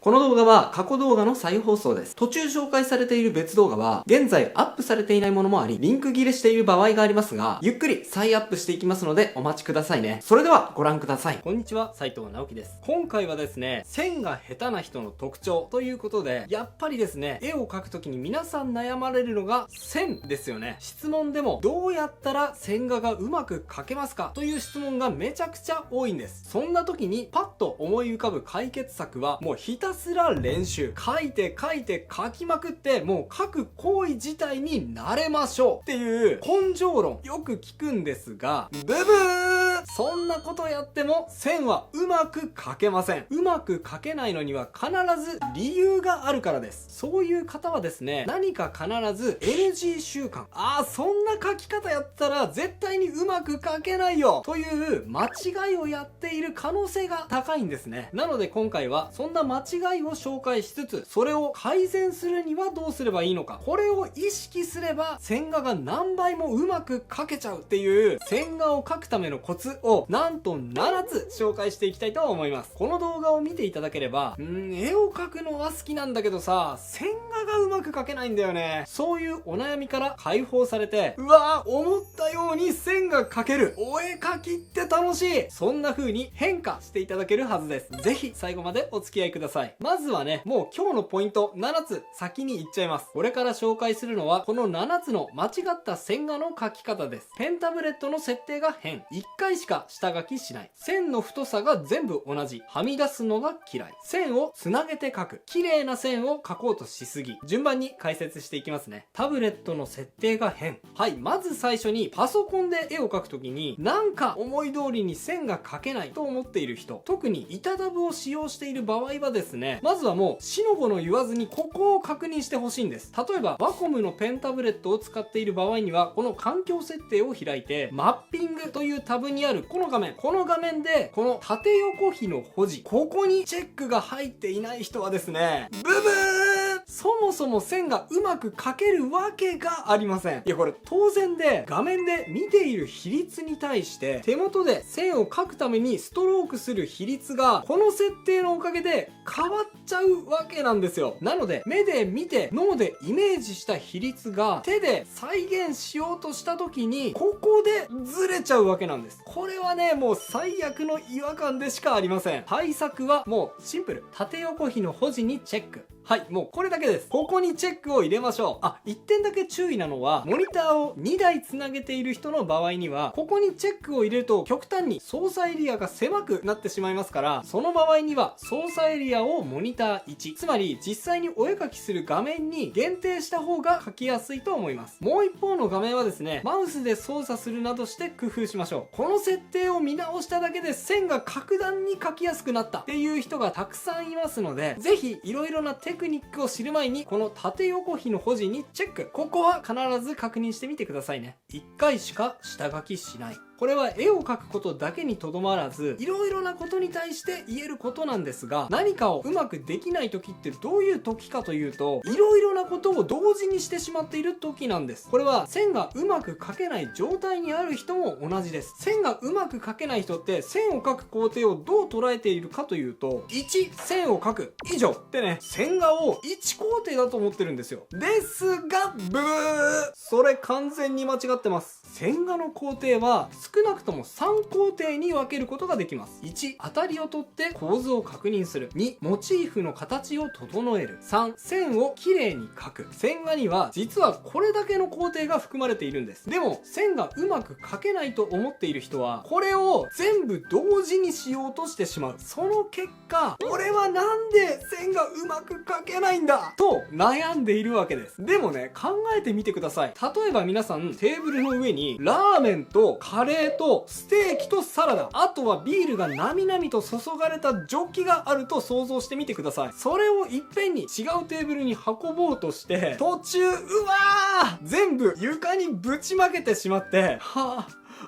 この動画は過去動画の再放送です。途中紹介されている別動画は、現在アップされていないものもあり、リンク切れしている場合がありますが、ゆっくり再アップしていきますのでお待ちくださいね。それではご覧ください。こんにちは、斉藤直樹です。今回はですね、線が下手な人の特徴ということで、やっぱりですね、絵を描くときに皆さん悩まれるのが線ですよね。質問でも、どうやったら線画がうまく描けますかという質問がめちゃくちゃ多いんです。そんな時にパッと思い浮かぶ解決策は、もうひたすら練習。書いて書きまくって、もう書く行為自体に慣れましょうっていう根性論よく聞くんですが、ブブー、そんなことやっても線はうまく書けません。うまく書けないのには必ず理由があるからです。そういう方はですね、何か必ず NG 習慣、そんな書き方やったら絶対にうまく書けないよという間違いをやっている可能性が高いんですね。なので今回はそんな間違いを紹介しつつ、それを改善するにはどうすればいいのか、これを意識すれば線画が何倍もうまく描けちゃうっていう線画を描くためのコツをなんと7つ紹介していきたいと思います。この動画を見ていただければ、絵を描くのは好きなんだけどさ、線画がうまく描けないんだよね、そういうお悩みから解放されて、思ったように線が描ける、お絵描きって楽しい、そんな風に変化していただけるはずです。ぜひ最後までお付き合いください。まずはね、もう今日のポイント7つ先に言っちゃいます。これから紹介するのはこの7つの間違った線画の描き方です。ペンタブレットの設定が変、1回しか下書きしない、線の太さが全部同じ、はみ出すのが嫌い、線をつなげて描く、綺麗な線を描こうとしすぎ。順番に解説していきますね。タブレットの設定が変。はい、まず最初にパソコンで絵を描くときになんか思い通りに線が描けないと思っている人、特に板タブを使用している場合はですね、まずはもうしのごの言わずにここを確認してほしいんです。例えばワコムのペンタブレットを使っている場合には、この環境設定を開いてマッピングというタブにあるこの画面でこの縦横比の保持、ここにチェックが入っていない人はですね、ブブー、そもそも線がうまく描けるわけがありません。いやこれ当然で、画面で見ている比率に対して手元で線を描くためにストロークする比率がこの設定のおかげで変わっちゃうわけなんですよ。なので目で見て脳でイメージした比率が手で再現しようとした時にここでずれちゃうわけなんです。これはね、もう最悪の違和感でしかありません。対策はもうシンプル、縦横比の保持にチェック。はい、もうこれだけです。ここにチェックを入れましょう。1点だけ注意なのは、モニターを2台つなげている人の場合には、ここにチェックを入れると極端に操作エリアが狭くなってしまいますから、その場合には操作エリアをモニター1、つまり実際にお絵描きする画面に限定した方が描きやすいと思います。もう一方の画面はですね、マウスで操作するなどして工夫しましょう。この設定を見直しただけで線が格段に描きやすくなったっていう人がたくさんいますので、ぜひいろいろなテクニックを知る前にこの縦横比の保持にチェック、ここは必ず確認してみてくださいね。1回しか下書きしない、これは絵を描くことだけにとどまらず、いろいろなことに対して言えることなんですが、何かをうまくできない時ってどういう時かというと、いろいろなことを同時にしてしまっている時なんです。これは線がうまく描けない状態にある人も同じです。線がうまく描けない人って線を描く工程をどう捉えているかというと、1、線を描く以上ってね、線画を1工程だと思ってるんですよ。ですがブー、それ完全に間違ってます。線画の工程は少なくとも3工程に分けることができます。1、当たりを取って構図を確認する。2、モチーフの形を整える。3、線をきれいに描く。線画には実はこれだけの工程が含まれているんです。でも線がうまく描けないと思っている人は、これを全部同時にしようとしてしまう。その結果、俺はなんで線がうまく描けないんだと悩んでいるわけです。でもね、考えてみてください。例えば皆さんテーブルの上にラーメンとカレーとステーキとサラダ、あとはビールがなみなみと注がれたジョッキがあると想像してみてください。それをいっぺんに違うテーブルに運ぼうとして、途中全部床にぶちまけてしまって、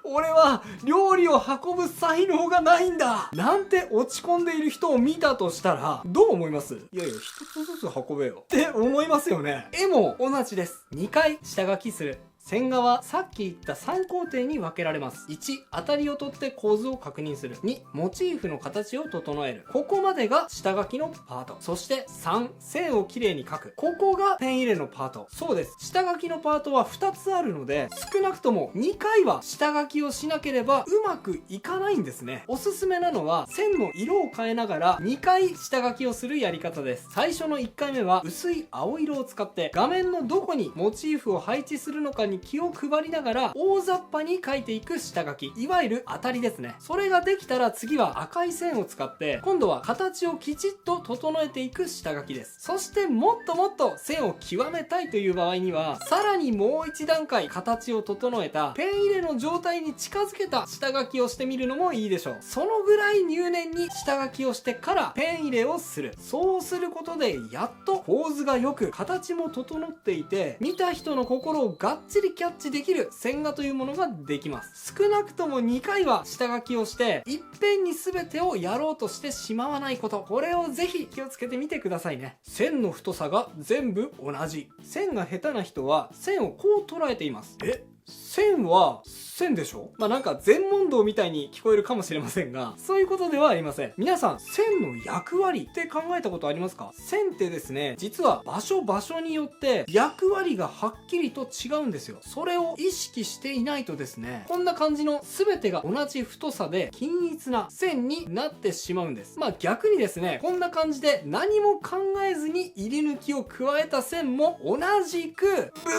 俺は料理を運ぶ才能がないんだなんて落ち込んでいる人を見たとしたらどう思います？いやいや、一つずつ運べよって思いますよね。絵も同じです。2回下書きする。線画はさっき言った3工程に分けられます。1、当たりを取って構図を確認する。2、モチーフの形を整える。ここまでが下書きのパート。そして3、線をきれいに描く。ここがペン入れのパート。そうです。下書きのパートは2つあるので、少なくとも2回は下書きをしなければうまくいかないんですね。おすすめなのは線の色を変えながら2回下書きをするやり方です。最初の1回目は薄い青色を使って画面のどこにモチーフを配置するのかに気を配りながら大雑把に描いていく下書き、いわゆる当たりですね。それができたら次は赤い線を使って今度は形をきちっと整えていく下書きです。そしてもっともっと線を極めたいという場合にはさらにもう一段階形を整えたペン入れの状態に近づけた下書きをしてみるのもいいでしょう。そのぐらい入念に下書きをしてからペン入れをする。そうすることでやっと構図が良く形も整っていて見た人の心をがっちりキャッチできる線画というものができます。少なくとも2回は下書きをしていっぺんに全てをやろうとしてしまわないこと、これをぜひ気をつけてみてくださいね。線の太さが全部同じ。線が下手な人は線をこう捉えています。線は線でしょ？なんか全問答みたいに聞こえるかもしれませんが、そういうことではありません。皆さん、線の役割って考えたことありますか？線ってですね、実は場所場所によって役割がはっきりと違うんですよ。それを意識していないとですね、こんな感じの全てが同じ太さで均一な線になってしまうんです。逆にですね、こんな感じで何も考えずに入り抜きを加えた線も同じくブ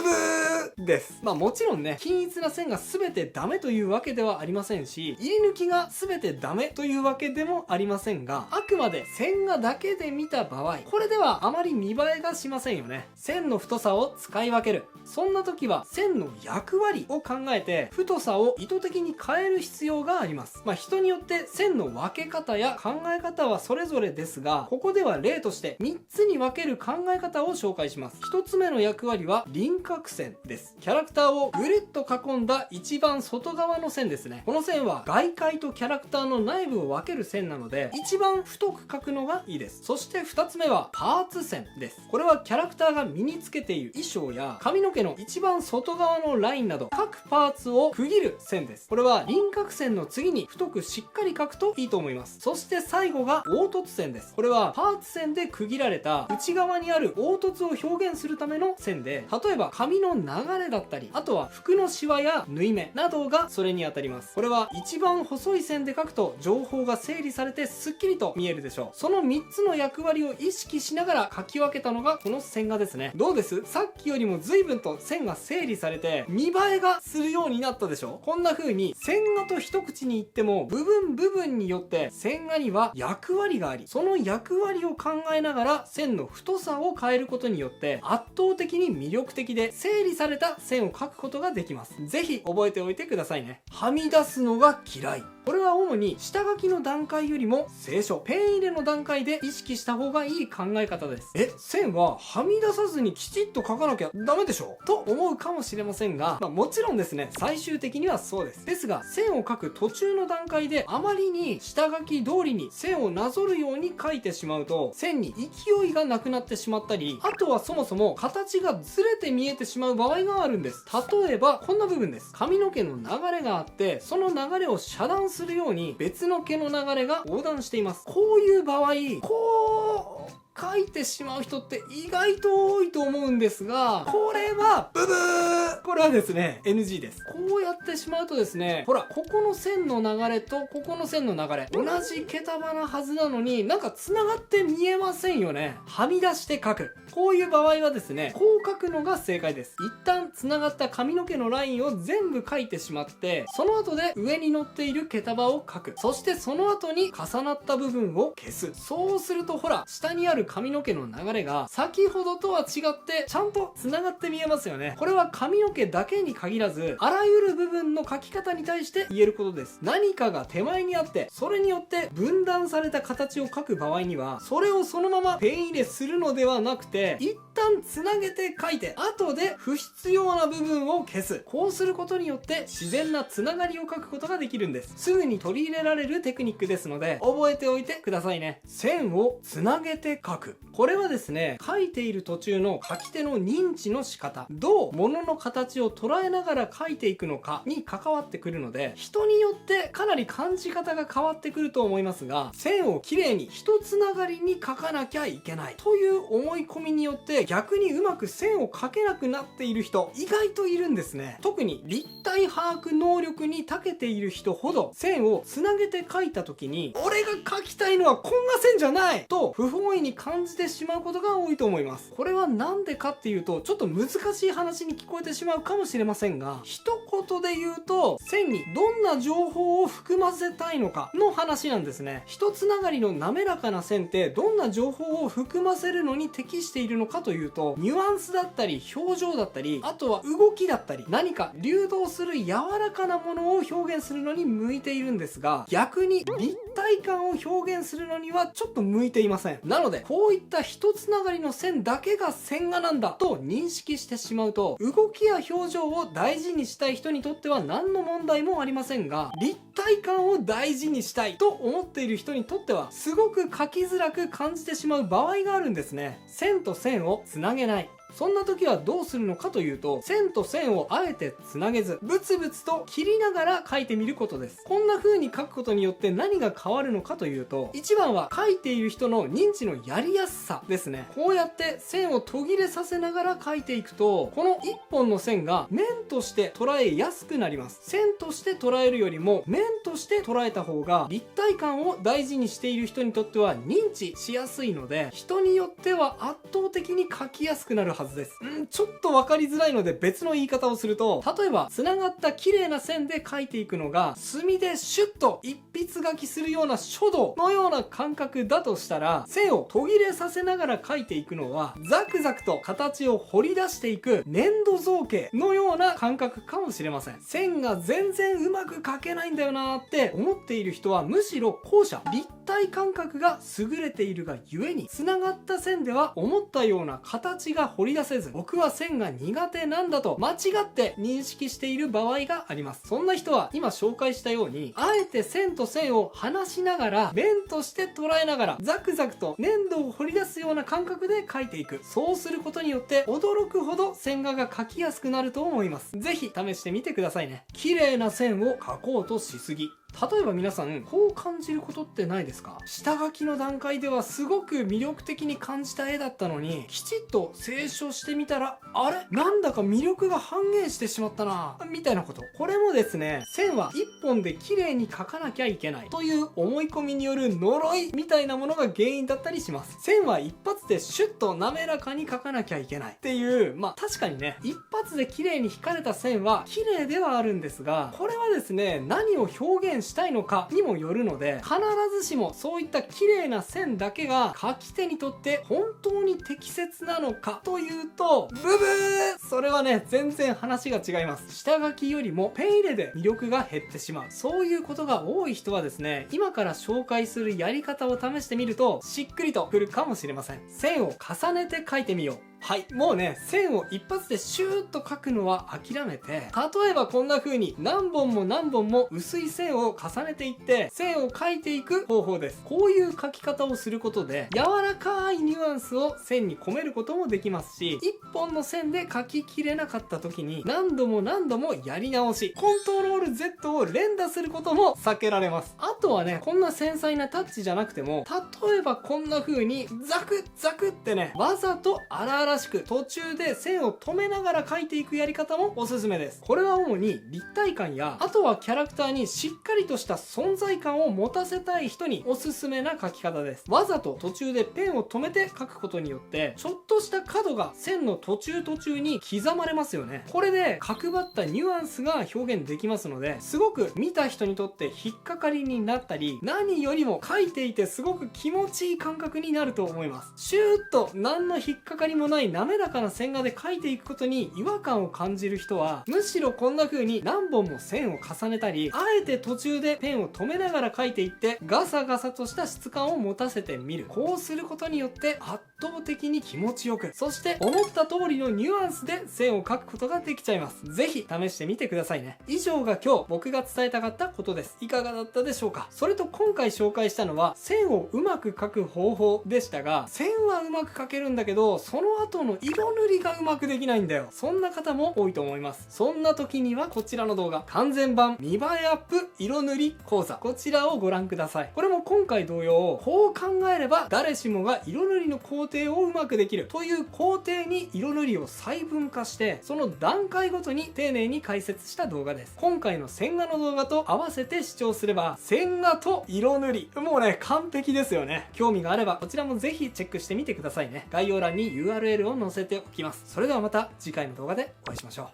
ブーです。もちろんね、均一な線が全てダメというわけではありませんし、入り抜きが全てダメというわけでもありませんが、あくまで線画だけで見た場合、これではあまり見栄えがしませんよね。線の太さを使い分ける。そんな時は線の役割を考えて太さを意図的に変える必要があります。人によって線の分け方や考え方はそれぞれですが、ここでは例として3つに分ける考え方を紹介します。1つ目の役割は輪郭線です。キャラクターをぐるっと囲んだ一番外側の線ですね。この線は外界とキャラクターの内部を分ける線なので、一番太く描くのがいいです。そして2つ目はパーツ線です。これはキャラクターが身につけている衣装や髪の毛の一番外側のラインなど各パーツを区切る線です。これは輪郭線の次に太くしっかり描くといいと思います。そして最後が凹凸線です。これはパーツ線で区切られた内側にある凹凸を表現するための線で、例えば髪の流れだったり、あとは服のシワや縫い目などがそれに当たります。これは一番細い線で描くと情報が整理されてスッキリと見えるでしょう。その3つの役割を意識しながら描き分けたのがこの線画ですね。どうです？さっきよりも随分と線が整理されて見栄えがするようになったでしょ。こんな風に線画と一口に言っても部分部分によって線画には役割があり、その役割を考えながら線の太さを変えることによって圧倒的に魅力的で整理された線を描くことができます。ぜひ覚えておいてくださいね。はみ出すのが嫌い。これは主に下書きの段階よりも清書、ペン入れの段階で意識した方がいい考え方です。線ははみ出さずにきちっと描かなきゃダメでしょと思うかもしれませんが、もちろんですね、最終的にはそうです。ですが、線を描く途中の段階であまりに下書き通りに線をなぞるように描いてしまうと、線に勢いがなくなってしまったり、あとはそもそも形がずれて見えてしまう場合があるんです。例えば、こんな部分です。髪の毛の流れがあって、その流れを遮断するように別の毛の流れが横断しています。こういう場合、こう書いてしまう人って意外と多いと思うんですが、これはブブー、これはですね NG です。こうやってしまうとですね、ほらここの線の流れとここの線の流れ同じ毛束なはずなのになんか繋がって見えませんよね。はみ出して書く。こういう場合はですね、こう書くのが正解です。一旦繋がった髪の毛のラインを全部書いてしまって、その後で上に乗っている毛束を書く。そしてその後に重なった部分を消す。そうするとほら下にある髪の毛の流れが先ほどとは違ってちゃんと繋がって見えますよね。これは髪の毛だけに限らずあらゆる部分の描き方に対して言えることです。何かが手前にあってそれによって分断された形を描く場合には、それをそのままペン入れするのではなくて、一旦旦つなげて書いて、後で不必要な部分を消す。こうすることによって自然なつながりを書くことができるんです。すぐに取り入れられるテクニックですので、覚えておいてくださいね。線をつなげて書く。これはですね、書いている途中の書き手の認知の仕方、どう物の形を捉えながら書いていくのかに関わってくるので、人によってかなり感じ方が変わってくると思いますが、線をきれいに一つながりに書かなきゃいけないという思い込みによって逆にうまく線を書けなくなっている人意外といるんですね。特に立体把握能力に長けている人ほど線をつなげて書いた時に、俺が書きたいのはこんな線じゃないと不本意に感じてしまうことが多いと思います。これはなんでかっていうと、ちょっと難しい話に聞こえてしまうかもしれませんが、一言で言うと線にどんな情報を含ませたいのかの話なんですね。一つながりの滑らかな線ってどんな情報を含ませるのに適しているのかというと、ニュアンスだったり表情だったり、あとは動きだったり、何か流動する柔らかなものを表現するのに向いているんですが、逆に立体感を表現するのにはちょっと向いていません。なのでこういった一つながりの線だけが線画なんだと認識してしまうと、動きや表情を大事にしたい人にとっては何の問題もありませんが、立体感を大事にしたいと思っている人にとってはすごく書きづらく感じてしまう場合があるんですね。線と線をつなげない。そんな時はどうするのかというと、線と線をあえてつなげず、ブツブツと切りながら書いてみることです。こんな風に書くことによって何が変わるのかというと、一番は書いている人の認知のやりやすさですね。こうやって線を途切れさせながら書いていくと、この一本の線が面として捉えやすくなります。線として捉えるよりも面として捉えた方が立体感を大事にしている人にとっては認知しやすいので、人によっては圧倒的に書きやすくなるはずです。ちょっと分かりづらいので別の言い方をすると、例えば繋がった綺麗な線で書いていくのが墨でシュッと一筆書きするような書道のような感覚だとしたら、線を途切れさせながら書いていくのはザクザクと形を彫り出していく粘土造形のような感覚かもしれません。線が全然うまく書けないんだよなーって思っている人は、むしろ後者、立体感覚が優れているがゆえに、繋がった線では思ったような形が彫り出せず、僕は線が苦手なんだと間違って認識している場合があります。そんな人は今紹介したように、あえて線と線を離しながら面として捉えながらザクザクと粘土を彫り出すような感覚で描いていく。そうすることによって驚くほど線画が描きやすくなると思います。ぜひ試してみてくださいね。綺麗な線を描こうとしすぎ。例えば皆さんこう感じることってないですか？下書きの段階ではすごく魅力的に感じた絵だったのに、きちっと清書してみたら、あれなんだか魅力が半減してしまったなみたいなこと。これもですね、線は一本で綺麗に描かなきゃいけないという思い込みによる呪いみたいなものが原因だったりします。線は一発でシュッと滑らかに描かなきゃいけないっていう、確かにね、一発で綺麗に引かれた線は綺麗ではあるんですが、これはですね、何を表現したいのかにもよるので、必ずしもそういった綺麗な線だけが書き手にとって本当に適切なのかというと、ブブー、それはね、全然話が違います。下書きよりもペン入れで魅力が減ってしまう。そういうことが多い人はですね、今から紹介するやり方を試してみるとしっくりとくるかもしれません。線を重ねて書いてみよう。はい。もうね、線を一発でシューッと描くのは諦めて、例えばこんな風に何本も何本も薄い線を重ねていって、線を描いていく方法です。こういう描き方をすることで、柔らかいニュアンスを線に込めることもできますし、一本の線で描ききれなかった時に、何度も何度もやり直し、コントロール Z を連打することも避けられます。あとはね、こんな繊細なタッチじゃなくても、例えばこんな風にザクザクってね、わざと荒々しく途中で線を止めながら描いていくやり方もおすすめです。これは主に立体感や、あとはキャラクターにしっかりとした存在感を持たせたい人におすすめな描き方です。わざと途中でペンを止めて描くことによって、ちょっとした角が線の途中に刻まれますよね。これで角張ったニュアンスが表現できますので、すごく見た人にとって引っかかりになったり、何よりも描いていてすごく気持ちいい感覚になると思います。シューッと何の引っかかりもない滑らかな線画で描いていくことに違和感を感じる人は、むしろこんな風に何本も線を重ねたり、あえて途中でペンを止めながら描いていってガサガサとした質感を持たせてみる。こうすることによって圧圧倒的に気持ちよく、そして思った通りのニュアンスで線を描くことができちゃいます。ぜひ試してみてくださいね。以上が今日僕が伝えたかったことです。いかがだったでしょうか。それと今回紹介したのは線をうまく描く方法でしたが、線はうまく描けるんだけど、その後の色塗りがうまくできないんだよ。そんな方も多いと思います。そんな時にはこちらの動画、完全版見栄えアップ色塗り講座、こちらをご覧ください。これも今回同様、こう考えれば誰しもが色塗りの工程をうまくできるという工程に色塗りを細分化して、その段階ごとに丁寧に解説した動画です。今回の線画の動画と合わせて視聴すれば、線画と色塗り、もうね、完璧ですよね。興味があればこちらもぜひチェックしてみてくださいね。概要欄に URL を載せておきます。それではまた次回の動画でお会いしましょう。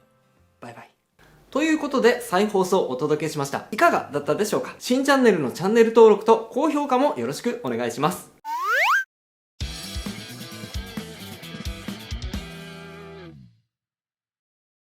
バイバイ。ということで再放送をお届けしました。いかがだったでしょうか。新チャンネルのチャンネル登録と高評価もよろしくお願いします。